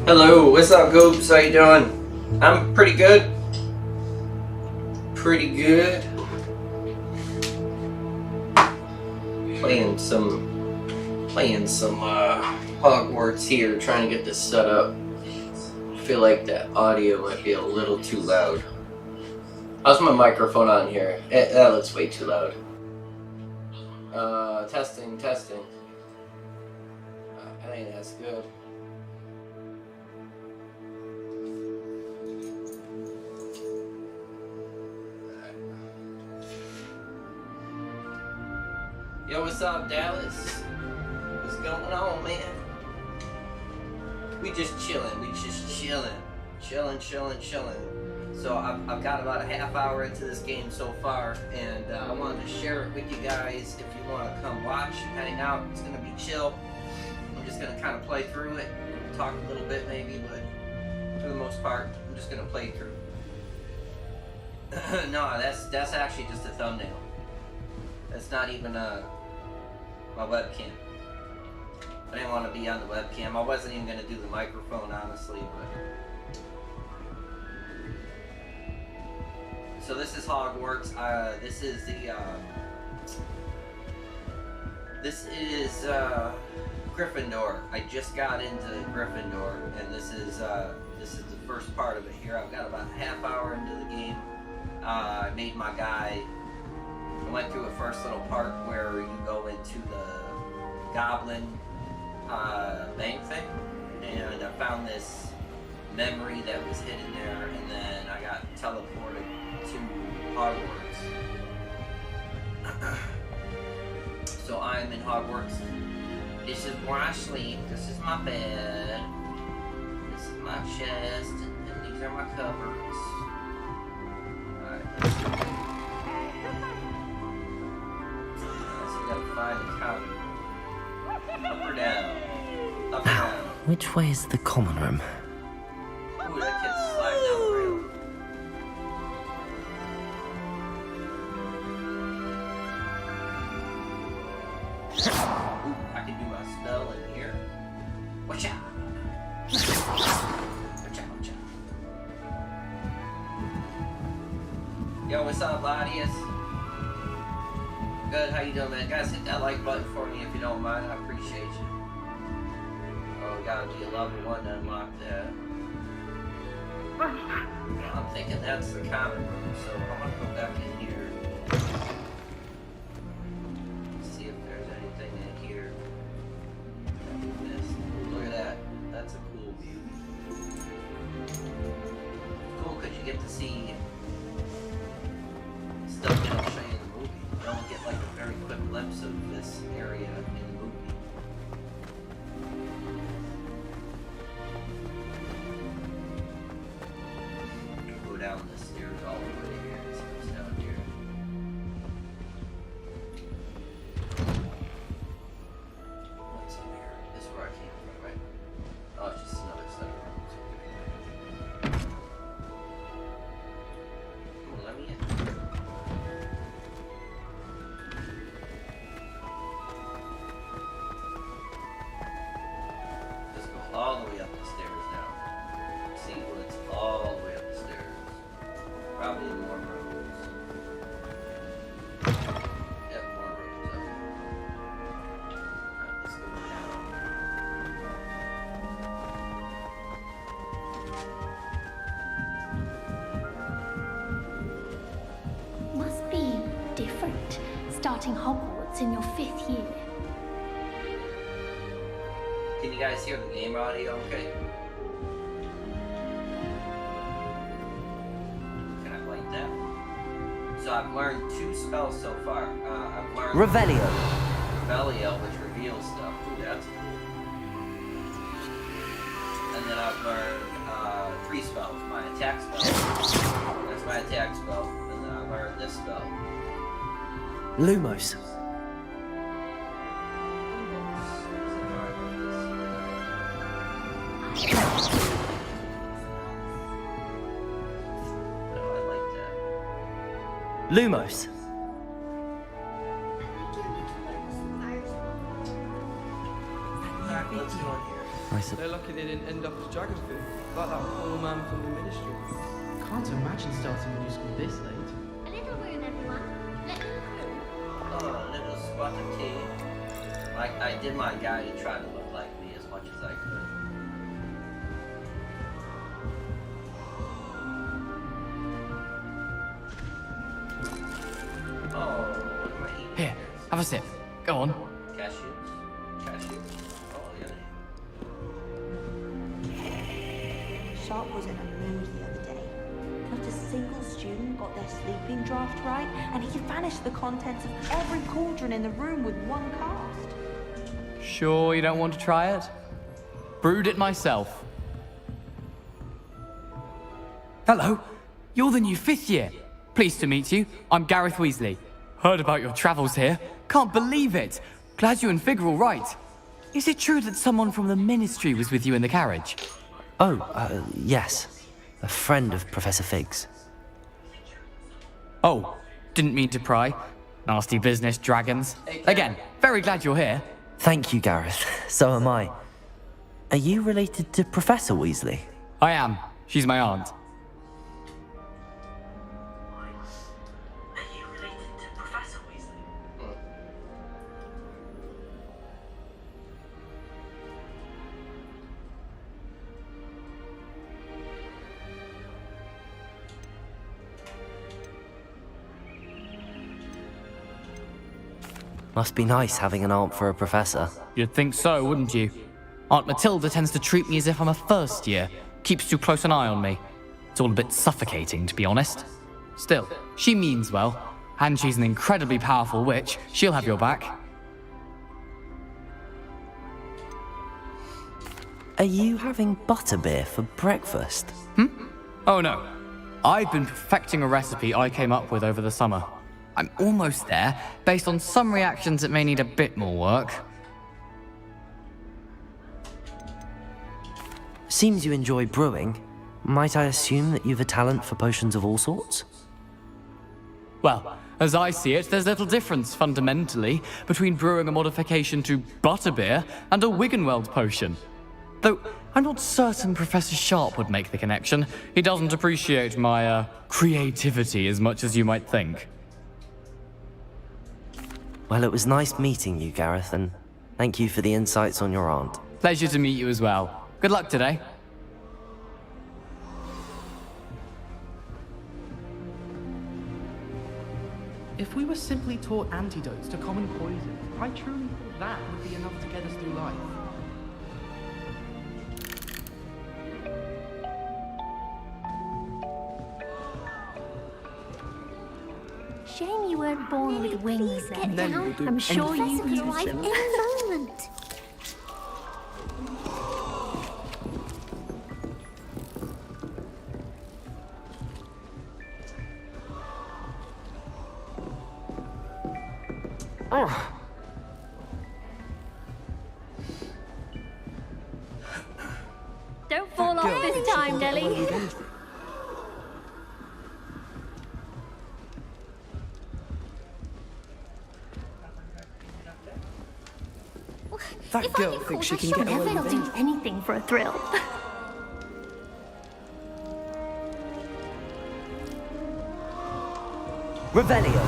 Hello, what's up, Goobs? How you doing? I'm pretty good. Pretty good. Playing some Hogwarts here, trying to get this set up. I feel like that audio might be a little too loud. How's my microphone on here? That looks way too loud. Testing. I think that's good. Yo, what's up, Dallas? What's going on, man? We just chilling. So I've got about a half hour into this game so far, and I wanted to share it with you guys. If you want to come watch, hang out, it's gonna be chill. I'm just gonna kind of play through it, talk a little bit maybe, but for the most part, I'm just gonna play through. No, that's actually just a thumbnail. That's not even my webcam. I didn't want to be on the webcam. I wasn't even going to do the microphone, honestly, but... So this is Hogwarts. This is Gryffindor. I just got into Gryffindor, and this is the first part of it here. I've got about a half hour into the game. I made my guy... I went through a first little part where you go into the goblin bank thing, and I found this memory that was hidden there, and then I got teleported to Hogwarts. So I'm in Hogwarts. This is where I sleep. This is my bed. This is my chest, and these are my cupboards. Alright. Find the copy. Up or down? Up or down? Which way is the common room? Ooh, that kid's sliding down the rail. Ooh, I can do my spell in here. Watch out! Watch out. Yo, what's up, Ladius? Good, how you doing, man? Guys, hit that like button for me if you don't mind. I appreciate you. Oh, we gotta be a level 1 to unlock that. I'm thinking that's the common room, so I'm gonna go back in here. See if there's anything in here that we missed. Look at that. That's a cool view. Cool, because you get to see stuff they don't show you in the movie. You don't get like a very quick glimpse of this area in the movie. Go down the stairs all the way here. See what's down here. Probably more rooms. Yep, more rooms. Alright, let's go down. Must be different, starting Hogwarts in your 5th year. Can you guys hear the game audio okay? Can I like that? So I've learned 2 spells so far. I've learned Revelio. Revelio, which reveals stuff. Ooh, that's cool. And then I've learned 3 spells. My attack spell. That's my attack spell. And then I learned this spell. Lumos. Lumos. Alright, let's go in here. They're lucky they didn't end up as dragon food, like that poor man from the ministry. Can't imagine starting a new school this late. A little room, everyone. Let me through. Oh, a little spot of tea. Like, I did my guy to try to look like me as much as I could. Oh, what am I eating? Here, have a sip. Go on. Cashews? Cashews? Oh, yeah. Sharp was in a mood the other day. Not a single student got their sleeping draft right, and he vanished the contents of every cauldron in the room with one cast. Sure you don't want to try it? Brewed it myself. Hello, you're the new 5th year. Pleased to meet you. I'm Gareth Weasley. Heard about your travels here. Can't believe it. Glad you and Fig are all right. Is it true that someone from the ministry was with you in the carriage? Oh, yes. A friend of Professor Fig's. Oh, didn't mean to pry. Nasty business, dragons. Again, very glad you're here. Thank you, Gareth. So am I. Are you related to Professor Weasley? I am. She's my aunt. Are you related to Professor Weasley? Must be nice having an aunt for a professor. You'd think so, wouldn't you? Aunt Matilda tends to treat me as if I'm a first year. Keeps too close an eye on me. It's all a bit suffocating, to be honest. Still, she means well. And she's an incredibly powerful witch. She'll have your back. Are you having butterbeer for breakfast? Oh no. I've been perfecting a recipe I came up with over the summer. I'm almost there, based on some reactions that may need a bit more work. Seems you enjoy brewing. Might I assume that you've a talent for potions of all sorts? Well, as I see it, there's little difference, fundamentally, between brewing a modification to butterbeer and a Wiggenweld potion. Though, I'm not certain Professor Sharp would make the connection. He doesn't appreciate my, creativity as much as you might think. Well, it was nice meeting you, Gareth, and thank you for the insights on your aunt. Pleasure to meet you as well. Good luck today. If we were simply taught antidotes to common poison, I truly thought that would be enough to get us through life. Shame you weren't born with wings then. Then we'll do I'm sure you anything. can arrive in a moment. Don't fall off this time, Nelly. That girl thinks she can get away Whenever with they'll it. do anything for a thrill. Revelio.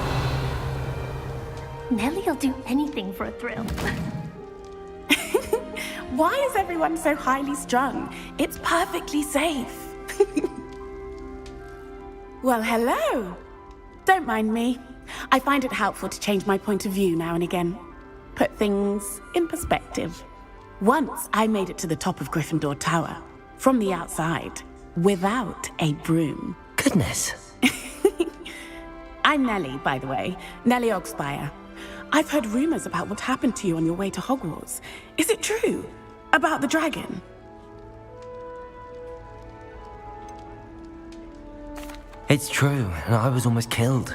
Nellie'll do anything for a thrill. Why is everyone so highly strung? It's perfectly safe. Well, hello. Don't mind me. I find it helpful to change my point of view now and again. Put things in perspective. Once I made it to the top of Gryffindor Tower, from the outside, without a broom. Goodness. I'm Nellie, by the way. Nellie Ogspire. I've heard rumors about what happened to you on your way to Hogwarts. Is it true? About the dragon? It's true, and I was almost killed.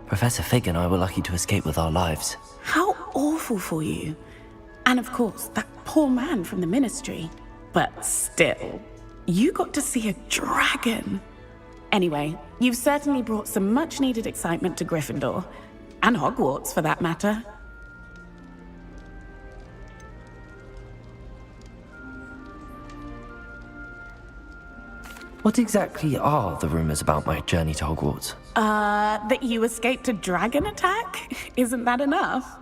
Professor Fig and I were lucky to escape with our lives. How awful for you. And of course, that poor man from the Ministry. But still, you got to see a dragon. Anyway, you've certainly brought some much-needed excitement to Gryffindor. And Hogwarts, for that matter. What exactly are the rumors about my journey to Hogwarts? That you escaped a dragon attack? Isn't that enough?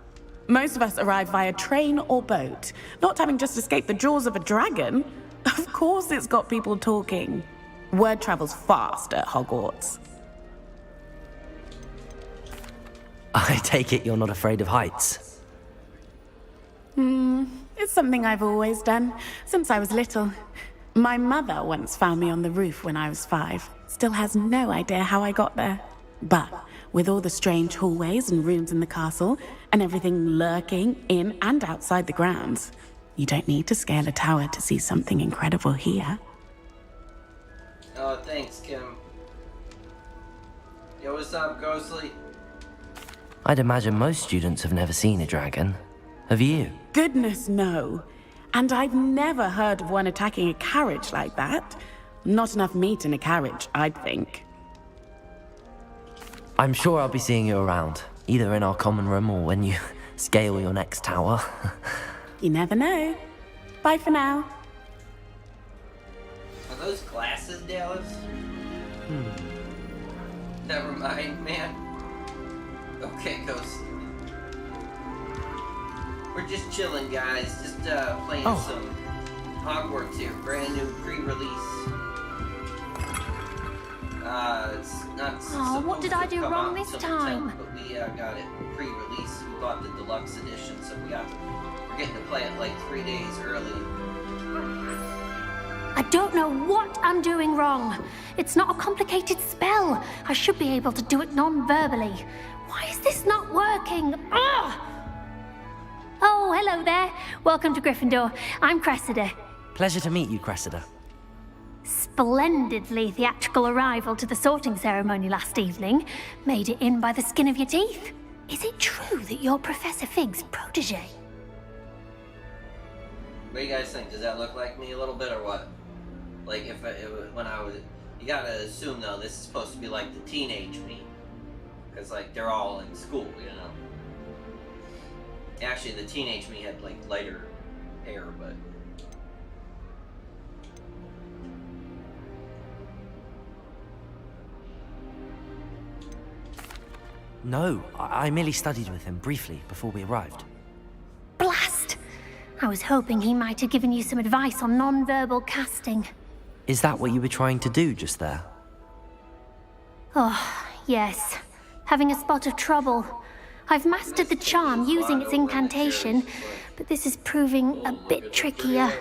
Most of us arrive via train or boat, not having just escaped the jaws of a dragon. Of course it's got people talking. Word travels fast at Hogwarts. I take it you're not afraid of heights. It's something I've always done, since I was little. My mother once found me on the roof when I was 5. Still has no idea how I got there. But with all the strange hallways and rooms in the castle, and everything lurking in and outside the grounds, you don't need to scale a tower to see something incredible here. Oh, thanks, Kim. Yo, what's up, Ghostly? I'd imagine most students have never seen a dragon. Have you? Goodness, no. And I've never heard of one attacking a carriage like that. Not enough meat in a carriage, I'd think. I'm sure I'll be seeing you around, either in our common room or when you scale your next tower. You never know. Bye for now. Are those glasses, Dallas? Never mind, man. Okay, Ghost. We're just chilling, guys. Just playing some Hogwarts here. Brand new pre-release. It's not supposed what did I to do come wrong out this till the time? 10th, but we got it pre-release. We bought the deluxe edition, so we're getting to play it like 3 days early. I don't know what I'm doing wrong. It's not a complicated spell. I should be able to do it non-verbally. Why is this not working? Ugh! Oh, hello there. Welcome to Gryffindor. I'm Cressida. Pleasure to meet you, Cressida. Splendidly theatrical arrival to the sorting ceremony last evening. Made it in by the skin of your teeth. Is it true that you're Professor Fig's protege? What do you guys think? Does that look like me a little bit or what? Like when I was, you gotta assume though this is supposed to be like the teenage me, because like they're all in school, you know. Actually, the teenage me had like lighter hair, but. No, I merely studied with him briefly before we arrived. Blast! I was hoping he might have given you some advice on non-verbal casting. Is that what you were trying to do just there? Oh, yes. Having a spot of trouble. I've mastered the charm using its incantation, but this is proving a bit trickier.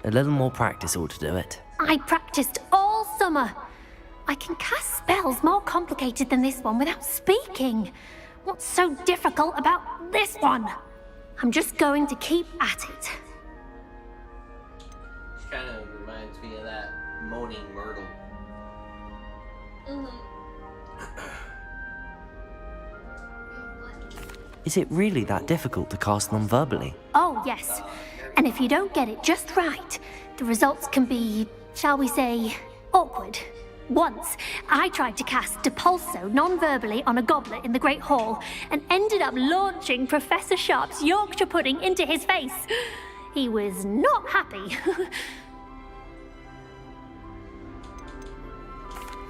A little more practice ought to do it. I practiced all summer. I can cast spells more complicated than this one without speaking. What's so difficult about this one? I'm just going to keep at it. She kind of reminds me of that Moaning Myrtle. Is it really that difficult to cast non-verbally? Oh, yes. And if you don't get it just right, the results can be, shall we say, awkward. Once, I tried to cast Depulso non-verbally on a goblet in the Great Hall and ended up launching Professor Sharp's Yorkshire pudding into his face. He was not happy.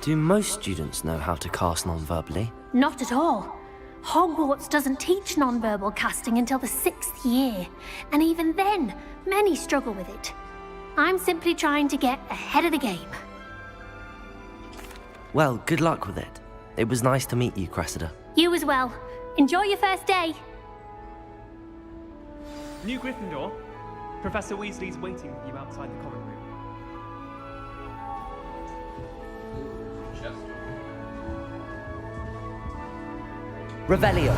Do most students know how to cast non-verbally? Not at all. Hogwarts doesn't teach nonverbal casting until the 6th year, and even then, many struggle with it. I'm simply trying to get ahead of the game. Well, good luck with it. It was nice to meet you, Cressida. You as well. Enjoy your first day. New Gryffindor. Professor Weasley's waiting for you outside the common room. Revelio.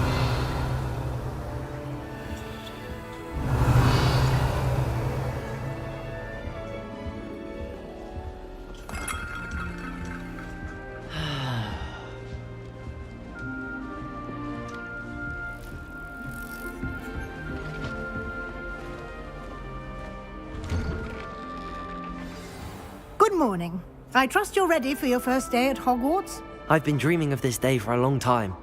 Good morning. I trust you're ready for your first day at Hogwarts? I've been dreaming of this day for a long time.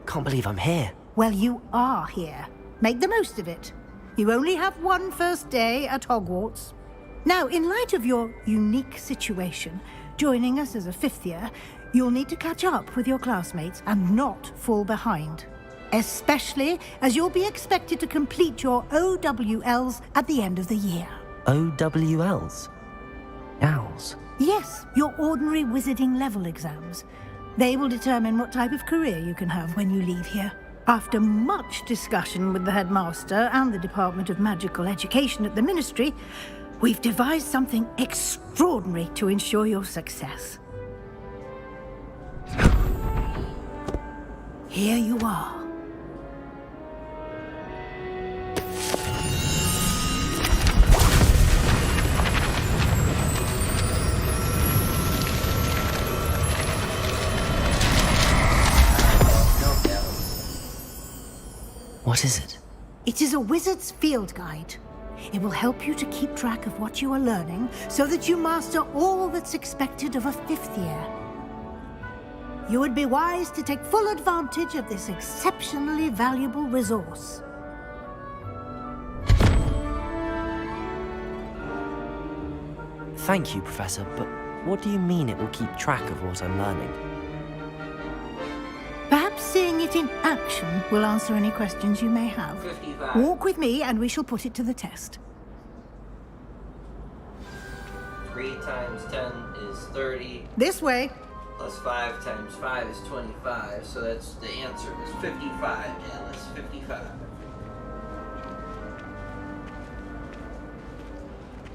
Can't believe I'm here. Well, you are here. Make the most of it. You only have one first day at Hogwarts. Now, in light of your unique situation, joining us as a 5th year, you'll need to catch up with your classmates and not fall behind. Especially as you'll be expected to complete your OWLs at the end of the year. OWLs? Owls? Yes, your ordinary wizarding level exams. They will determine what type of career you can have when you leave here. After much discussion with the headmaster and the Department of Magical Education at the Ministry, we've devised something extraordinary to ensure your success. Here you are. What is it? It is a wizard's field guide. It will help you to keep track of what you are learning so that you master all that's expected of a 5th year. You would be wise to take full advantage of this exceptionally valuable resource. Thank you, Professor, but what do you mean it will keep track of what I'm learning? Perhaps seeing it in action will answer any questions you may have. 55. Walk with me and we shall put it to the test. 3 times 10 is 30. This way. Plus 5 times 5 is 25. So that's the answer is 55, Alice. 55.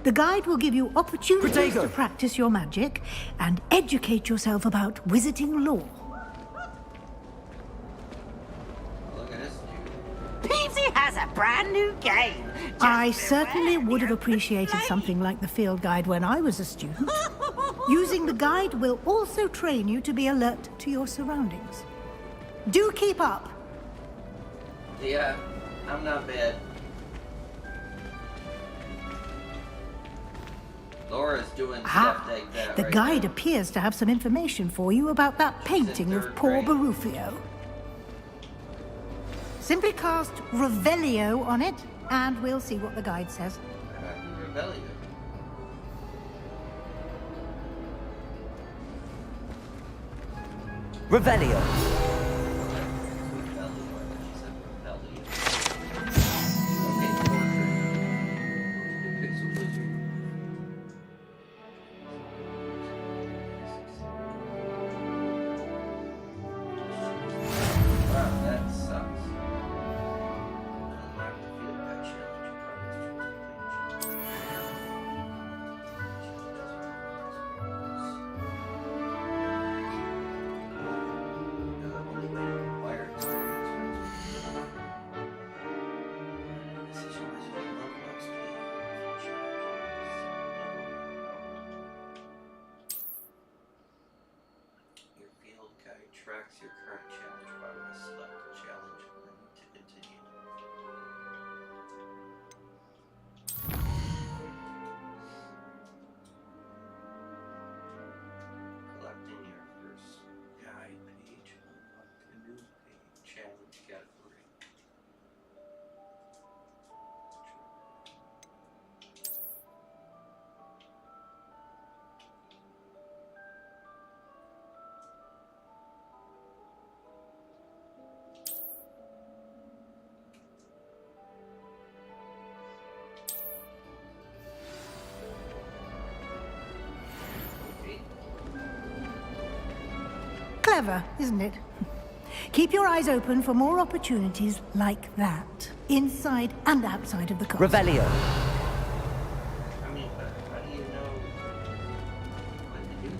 The guide will give you opportunities Protego. to practice your magic and educate yourself about wizarding lore. Look at this dude. Peavesy has a brand new game. I certainly would have appreciated something like the field guide when I was a student. Using the guide will also train you to be alert to your surroundings. Do keep up. Yeah, I'm not bad. Laura's doing stuff like that The right guide now. appears to have some information for you about that painting of 3rd poor grade. Barufio. Simply cast Revelio on it, and we'll see what the guide says. Rebellion. Revelio. clever, isn't it? Keep your eyes open for more opportunities like that, inside and outside of the castle. Revelio. I mean, but how do you know what to do?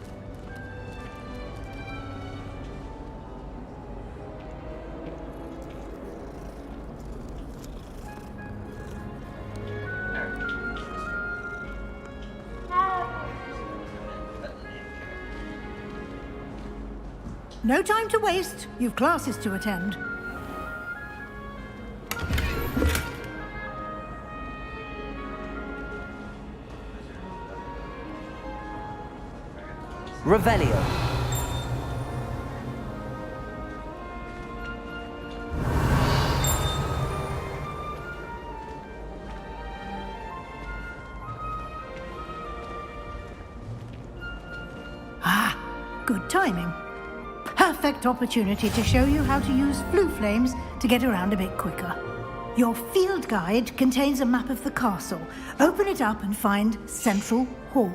No time to waste. You've classes to attend. Revelio. Good timing. Perfect opportunity to show you how to use flue flames to get around a bit quicker. Your field guide contains a map of the castle. Open it up and find Central Hall.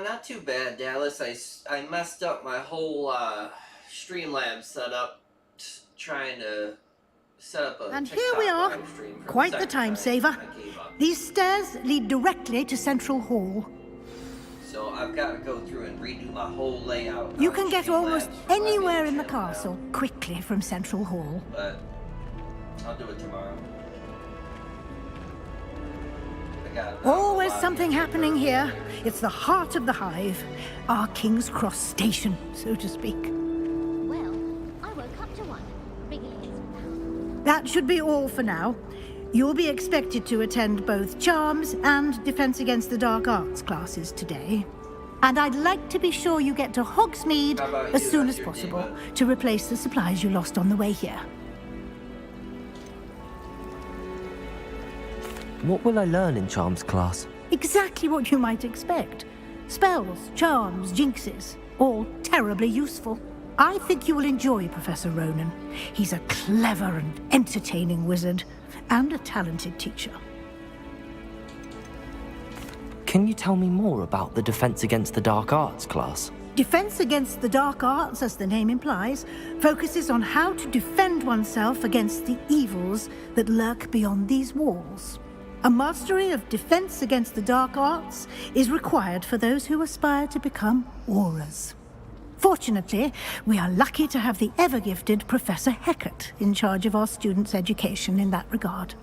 Not too bad, Dallas. I messed up my whole Streamlabs setup trying to set up a And here TikTok we are. live stream for Quite the second time saver. I gave up. These stairs lead directly to Central Hall. So I've got to go through and redo my whole layout. You on can get Streamlabs almost for my main anywhere in the channel now, castle quickly from Central Hall. But I'll do it tomorrow. I got Always a lot something of happening here. It's the heart of the hive. Our King's Cross station, so to speak. Well, I woke up to one. Wrigley is That should be all for now. You'll be expected to attend both Charms and Defense Against the Dark Arts classes today. And I'd like to be sure you get to Hogsmeade How about as you? soon How's as your possible day, bud? to replace the supplies you lost on the way here. What will I learn in Charms class? Exactly what you might expect. Spells, charms, jinxes, all terribly useful. I think you will enjoy Professor Ronan. He's a clever and entertaining wizard, and a talented teacher. Can you tell me more about the Defense Against the Dark Arts class? Defense Against the Dark Arts, as the name implies, focuses on how to defend oneself against the evils that lurk beyond these walls. A mastery of Defense Against the Dark Arts is required for those who aspire to become auras. Fortunately, we are lucky to have the ever-gifted Professor Heckert in charge of our students' education in that regard.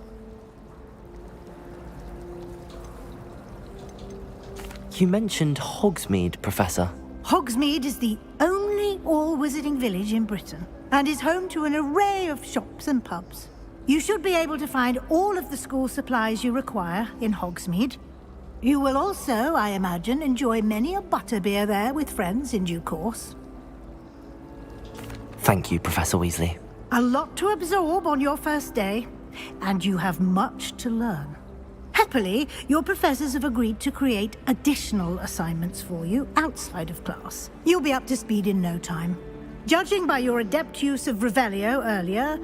You mentioned Hogsmeade, Professor. Hogsmeade is the only all-wizarding village in Britain and is home to an array of shops and pubs. You should be able to find all of the school supplies you require in Hogsmeade. You will also, I imagine, enjoy many a butterbeer there with friends in due course. Thank you, Professor Weasley. A lot to absorb on your first day, and you have much to learn. Happily, your professors have agreed to create additional assignments for you outside of class. You'll be up to speed in no time. Judging by your adept use of Revelio earlier,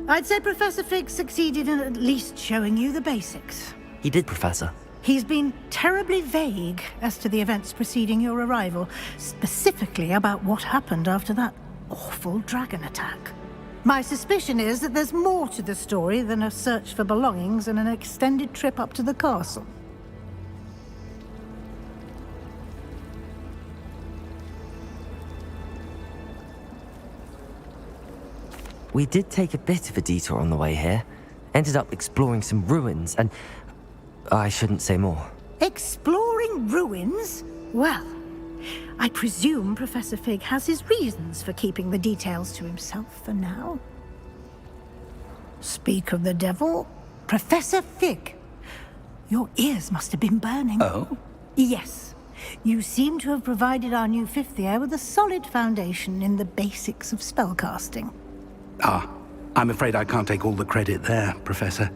I'd say Professor Fig succeeded in at least showing you the basics. He did, Professor. He's been terribly vague as to the events preceding your arrival, specifically about what happened after that awful dragon attack. My suspicion is that there's more to the story than a search for belongings and an extended trip up to the castle. we did take a bit of a detour on the way here. Ended up exploring some ruins, and I shouldn't say more. Exploring ruins? Well, I presume Professor Fig has his reasons for keeping the details to himself for now. Speak of the devil, Professor Fig. Your ears must have been burning. Oh? Yes. You seem to have provided our new fifth year with a solid foundation in the basics of spellcasting. Ah, I'm afraid I can't take all the credit there, Professor.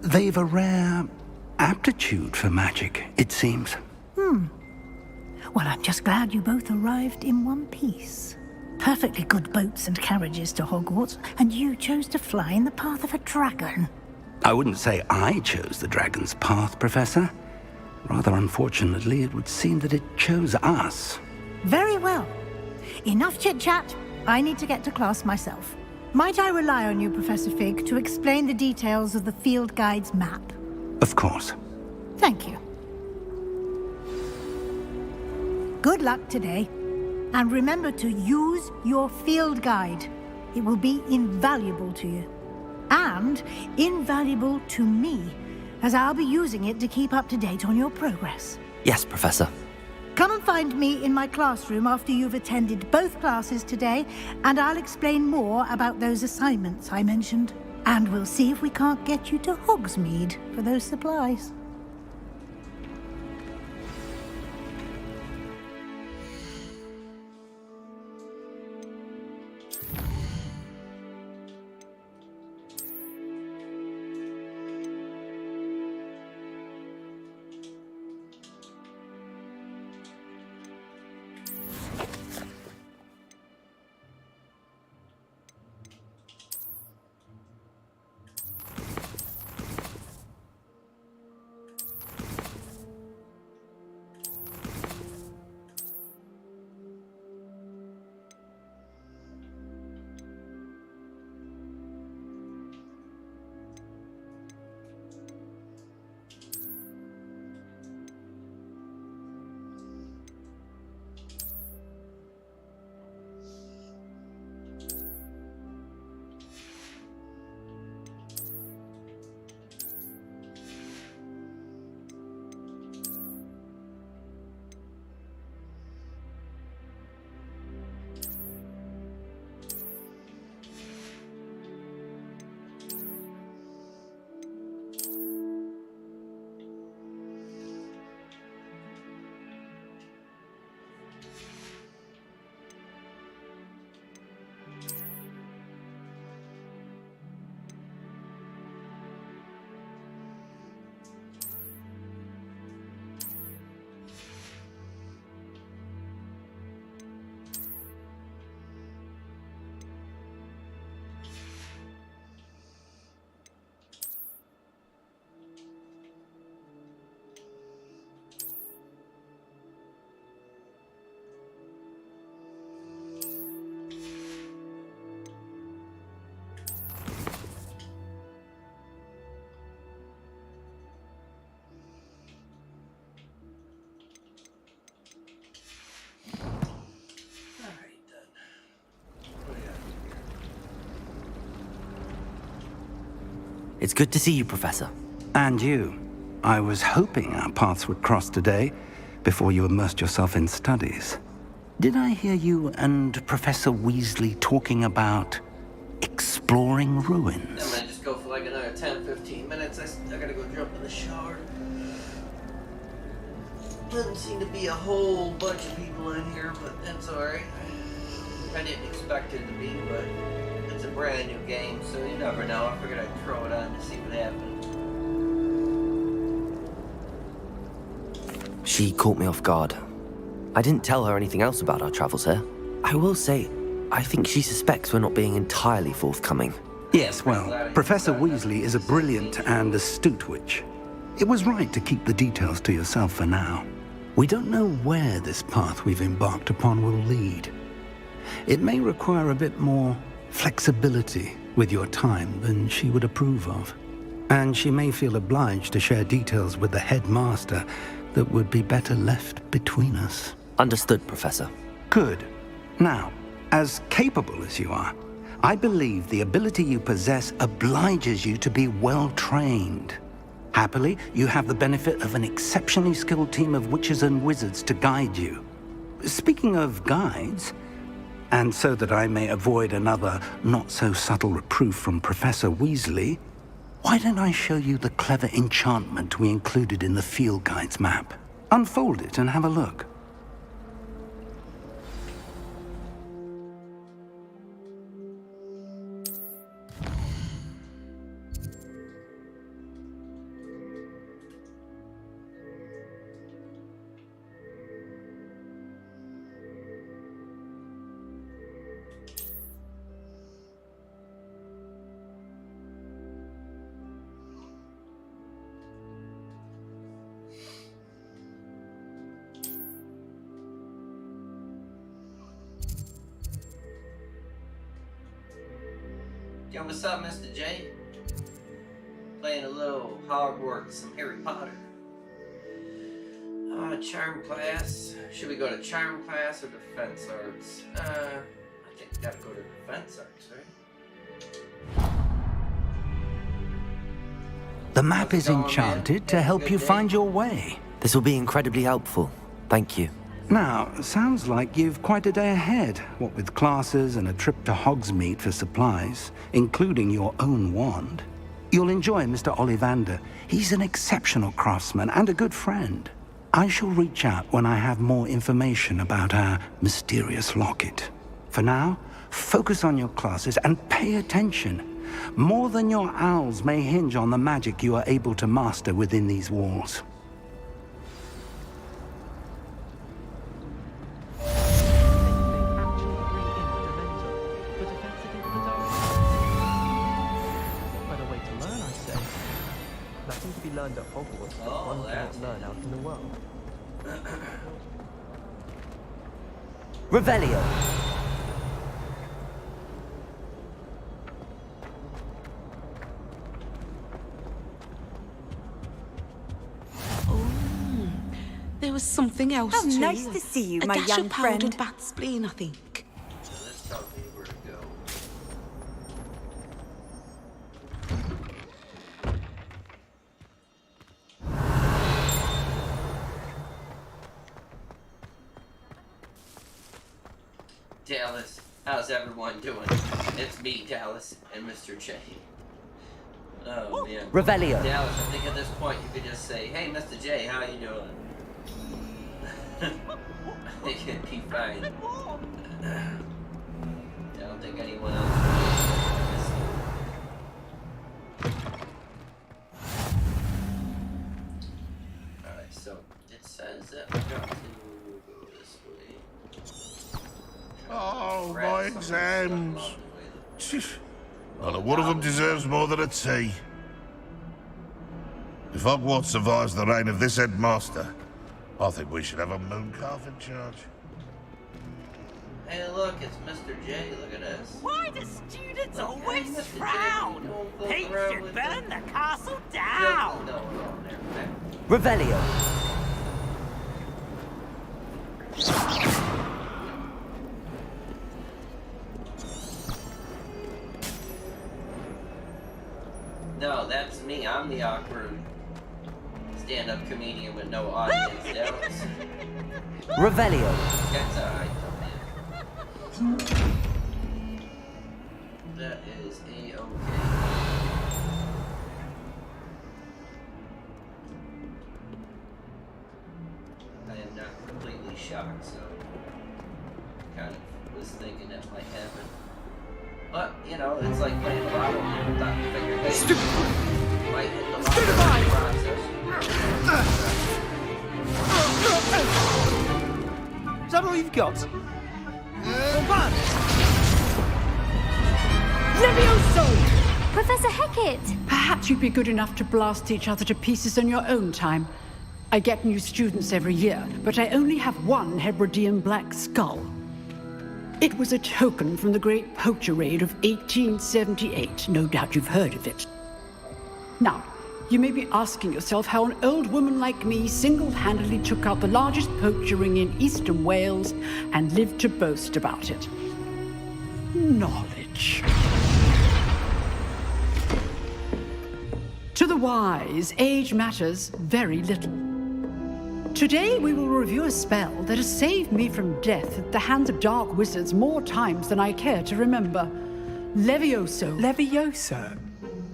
They've a rare aptitude for magic, it seems. Well, I'm just glad you both arrived in one piece. Perfectly good boats and carriages to Hogwarts, and you chose to fly in the path of a dragon. I wouldn't say I chose the dragon's path, Professor. Rather unfortunately, it would seem that it chose us. Very well. Enough chit-chat. I need to get to class myself. Might I rely on you, Professor Fig, to explain the details of the field guide's map? Of course. Thank you. Good luck today. And remember to use your field guide. It will be invaluable to you. And invaluable to me, as I'll be using it to keep up to date on your progress. Yes, Professor. Come and find me in my classroom after you've attended both classes today, and I'll explain more about those assignments I mentioned. And we'll see if we can't get you to Hogsmeade for those supplies. It's good to see you, Professor. And you. I was hoping our paths would cross today, before you immersed yourself in studies. Did I hear you and Professor Weasley talking about exploring ruins? I'm gonna just go for like another 10-15 minutes. I gotta go jump in the shower. Doesn't seem to be a whole bunch of people in here, but that's alright. I didn't expect it to be, but it's a brand new game, so you never know. I figured I'd throw it on to see what happens. She caught me off guard. I didn't tell her anything else about our travels here. I will say, I think she suspects we're not being entirely forthcoming. Yes, well, Professor Weasley is a brilliant and astute witch. It was right to keep the details to yourself for now. We don't know where this path we've embarked upon will lead. It may require a bit more flexibility with your time than she would approve of. And she may feel obliged to share details with the headmaster that would be better left between us. Understood, Professor. Good. Now, as capable as you are, I believe the ability you possess obliges you to be well-trained. Happily, you have the benefit of an exceptionally skilled team of witches and wizards to guide you. Speaking of guides, and so that I may avoid another not-so-subtle reproof from Professor Weasley, why don't I show you the clever enchantment we included in the field guide's map? Unfold it and have a look. Yo, what's up, Mr. J? Playing a little Hogwarts, some Harry Potter. Charm class. Should we go to charm class or defense arts? I think we gotta go to defense arts, right? The map is enchanted to help you find your way. This will be incredibly helpful. Thank you. Now, sounds like you've quite a day ahead, what with classes and a trip to Hogsmeade for supplies, including your own wand. You'll enjoy Mr. Ollivander. He's an exceptional craftsman and a good friend. I shall reach out when I have more information about our mysterious locket. For now, focus on your classes and pay attention. More than your owls may hinge on the magic you are able to master within these walls. Learned at Hogwarts, one cannot learn out in the world. Revelio. There was something else How too. nice to see you, a my dash young of powdered friend. bat spleen, I think. So this tells me where to go. Dallas, how's everyone doing? It's me, Dallas, and Mr. J. Oh, man. Revelio. Dallas, I think at this point you could just say, hey, Mr. J, how you doing? I think it'd be fine. I don't think anyone else would. Alright, so it says that I got to go this way. Oh, my exams. Not one of them deserves more than a T. If Hogwarts survives the reign of this headmaster, I think we should have a mooncalf in charge. Hey, look, it's Mr. J. Look at this. Why do students Look, always hey, Mr. J, frown? you don't go Pete around should with burn them. the castle No, down. no, there. Revelio. No, that's me. I'm the awkward stand-up comedian with no audience. Dallas. Revelio. That's alright, man. That is A-okay. I am not completely shocked, so kind of was thinking that might happen. But, you know, it's like playing a lotto. Not figure it out. Might hit the lotto process. Is that all you've got? Levioso! Professor Hecat! Perhaps you'd be good enough to blast each other to pieces on your own time. I get new students every year, but I only have one Hebridean black skull. It was a token from the Great Poacher Raid of 1878. No doubt you've heard of it. Now, you may be asking yourself how an old woman like me single-handedly took out the largest poacher ring in eastern Wales and lived to boast about it. Knowledge. much. To the wise, age matters very little. Today we will review a spell that has saved me from death at the hands of dark wizards more times than I care to remember. Levioso. Levioso?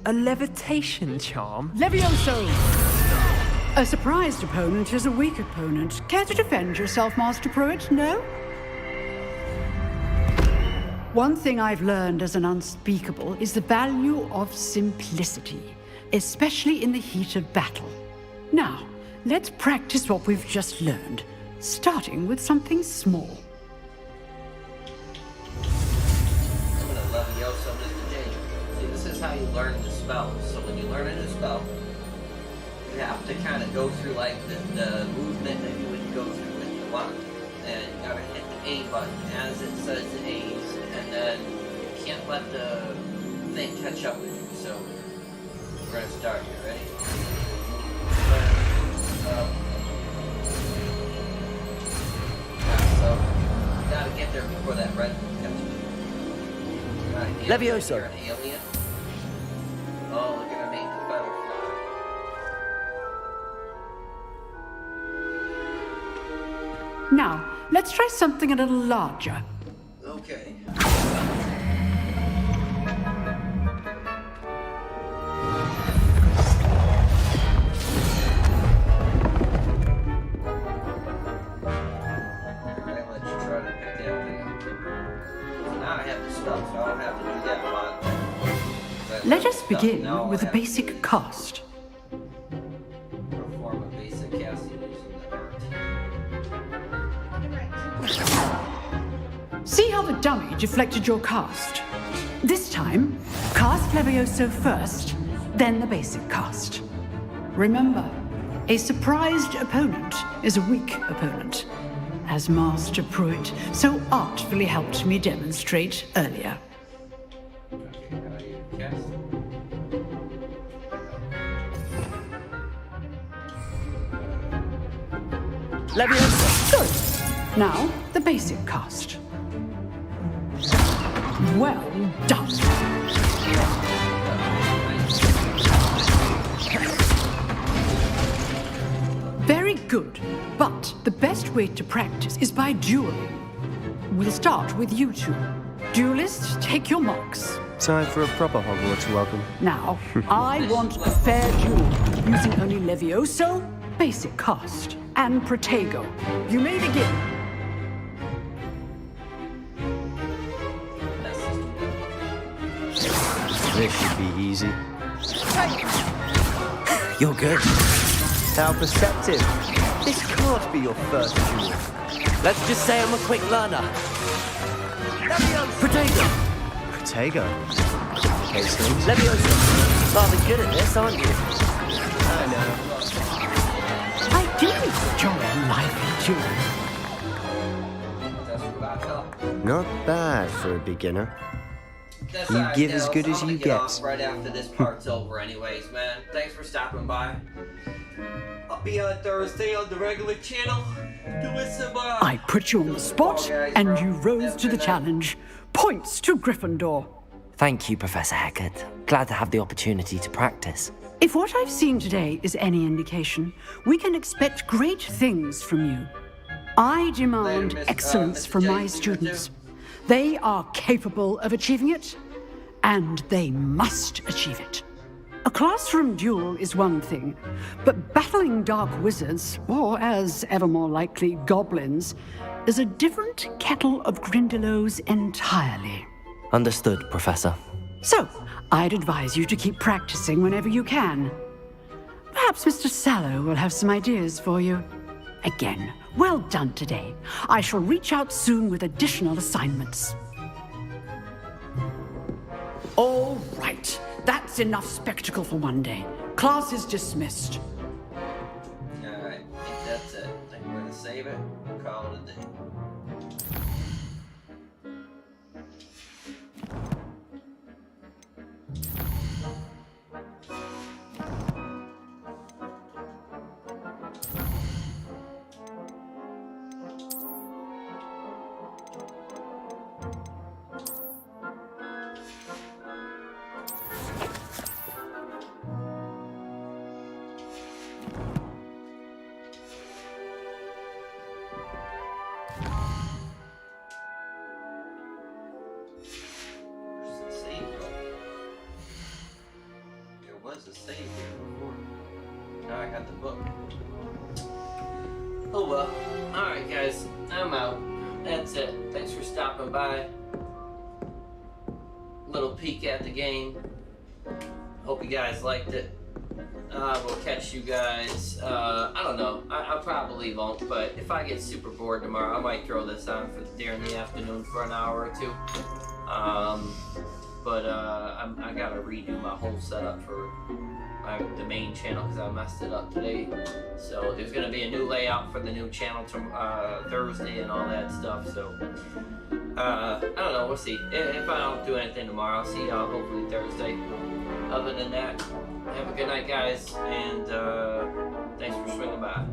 A levitation charm? Levioso! A surprised opponent is a weak opponent. Care to defend yourself, Master Pruitt? No? One thing I've learned as an unspeakable is the value of simplicity, especially in the heat of battle. Now, let's practice what we've just learned, starting with something small. I'm gonna Levioso, Mr. J. See, this is how you learn the spells. So when you learn a new spell, you have to kind of go through like the movement that you would go through with the wand. And you gotta hit the A button as it says A's, and then you can't let the thing catch up with you. So we're gonna start here, ready? So you gotta get there before that red thing catches you. Levioso. You're an alien. Oh, look at make the feather fly. Now, let's try something a little larger. Okay. Let us begin with a basic cast. Perform a basic casting using the art. See how the dummy deflected your cast? This time, cast Levioso first, then the basic cast. Remember, a surprised opponent is a weak opponent, as Master Pruitt so artfully helped me demonstrate earlier. Levioso! Good. Now, the basic cast. Well done. Very good. But the best way to practice is by dueling. We'll start with you two. Duelists, take your marks. Time for a proper Hogwarts welcome. Now, I want a fair duel, using only Levioso, basic cast, and Protego. You may begin. This should be easy. You're good. How perceptive. This can't be your first duel. Let's just say I'm a quick learner. Protego! Protego? Case things. Levioso! Rather good at this, aren't you? I know. I do enjoy a lively duel. Not bad for a beginner. That's You alright, give as Dale, good so as I'm you gonna get get. off right after this part's over anyways, man. Thanks for stopping by. I'll be on Thursday on the regular channel doing some, I put you on the spot, and you rose to the challenge. Points to Gryffindor. Thank you, Professor Hecat. Glad to have the opportunity to practice. If what I've seen today is any indication, we can expect great things from you. I demand excellence from my students. They are capable of achieving it, and they must achieve it. A classroom duel is one thing, but battling dark wizards, or as ever more likely, goblins, is a different kettle of Grindylows entirely. Understood, Professor. So, I'd advise you to keep practicing whenever you can. Perhaps Mr. Sallow will have some ideas for you. Again, well done today. I shall reach out soon with additional assignments. All right, that's enough spectacle for one day. Class is dismissed. Alright, I think that's it. I think we're gonna save it and call it a day. was a save here before. Now I got the book. Oh well. Alright guys, I'm out. That's it. Thanks for stopping by. Little peek at the game. Hope you guys liked it. We'll catch you guys, I don't know, I probably won't, but if I get super bored tomorrow, I might throw this on for during the afternoon for an hour or two. I gotta redo my whole setup for the main channel because I messed it up today. So there's gonna be a new layout for the new channel Thursday and all that stuff, so I don't know, we'll see. If I don't do anything tomorrow, I'll see y'all hopefully Thursday. Other than that, have a good night, guys, and thanks for swinging by.